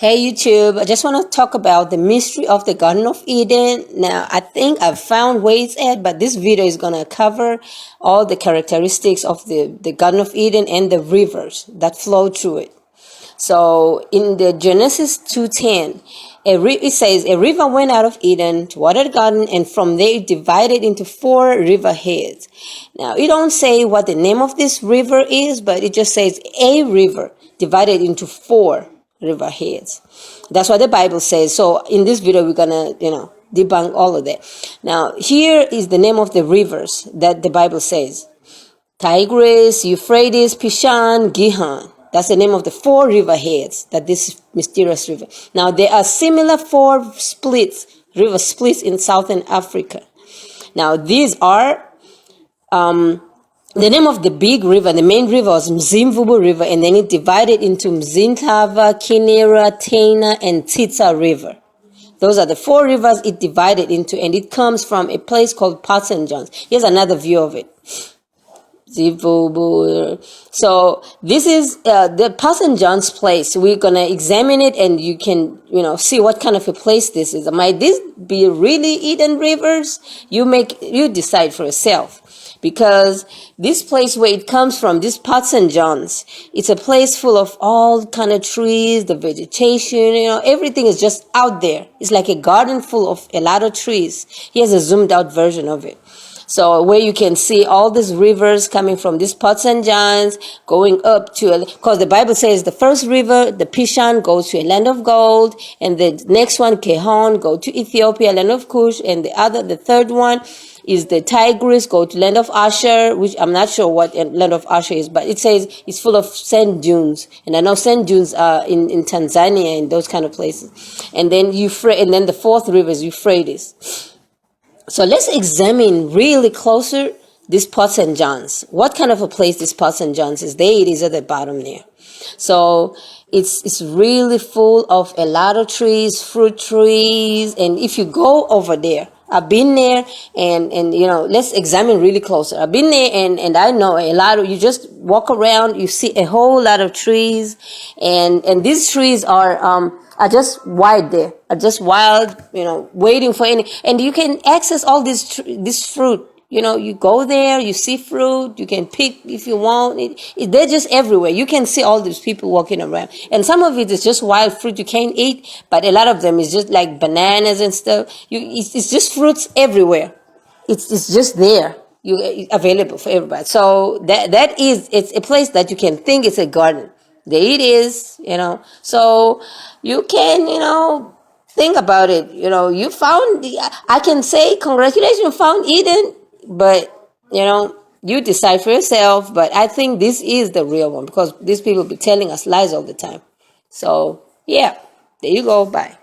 Hey YouTube, I just want to talk about the mystery of the Garden of Eden. Now, I think I've found where it's at, but this video is going to cover all the characteristics of the Garden of Eden and the rivers that flow through it. So in the Genesis 2:10, it says, a river went out of Eden to water the garden, and from there it divided into 4 river heads. Now, it don't say what the name of this river is, but it just says a river divided into 4 river heads. That's what the Bible says. So in this video, we're gonna, debunk all of that. Now, here is the name of the rivers that the Bible says. Tigris, Euphrates, Pishon, Gihon. That's the name of the 4 river heads that this mysterious river. Now, there are similar 4 river splits in southern Africa. Now, these are the name of the big river, the main river was Mzimvubu River, and then it divided into Mzintava, Kinera, Tana, and Titsa River. Those are the 4 rivers it divided into, and it comes from a place called Parts and Johns. Here's another view of it. So this is the Parts and Johns place. We're gonna examine it, and you can, see what kind of a place this is. Might this be really Eden rivers? You decide for yourself. Because this place where it comes from, this Parts and Johns, it's a place full of all kind of trees, the vegetation, everything is just out there. It's like a garden full of a lot of trees. Here's a zoomed out version of it. So where you can see all these rivers coming from this Parts and Johns, going up to, because the Bible says the first river, the Pishon, goes to a land of gold, and the next one, Kehon, go to Ethiopia, land of Cush, and the third one is the Tigris, go to land of Asher, which I'm not sure what land of Asher is, but it says it's full of sand dunes, and I know sand dunes are in Tanzania and those kind of places. And then the 4th river is Euphrates. So let's examine really closer this Parts and Johns. What kind of a place this Parts and Johns is? There it is at the bottom there. So it's really full of a lot of trees, fruit trees, and if you go over there, I've been there, and let's examine really closer. I've been there, and I know a lot of, you just walk around, you see a whole lot of trees, and these trees are just wild there, are just wild, waiting for and you can access all this fruit. You go there, you see fruit, you can pick if you want. They're just everywhere. You can see all these people walking around. And some of it is just wild fruit you can't eat, but a lot of them is just like bananas and stuff. It's just fruits everywhere. It's just there. Available for everybody. So it's a place that you can think it's a garden. There it is, So you can, think about it. You found, I can say, congratulations, you found Eden. But, you decide for yourself. But I think this is the real one, because these people be telling us lies all the time. So, yeah, there you go. Bye.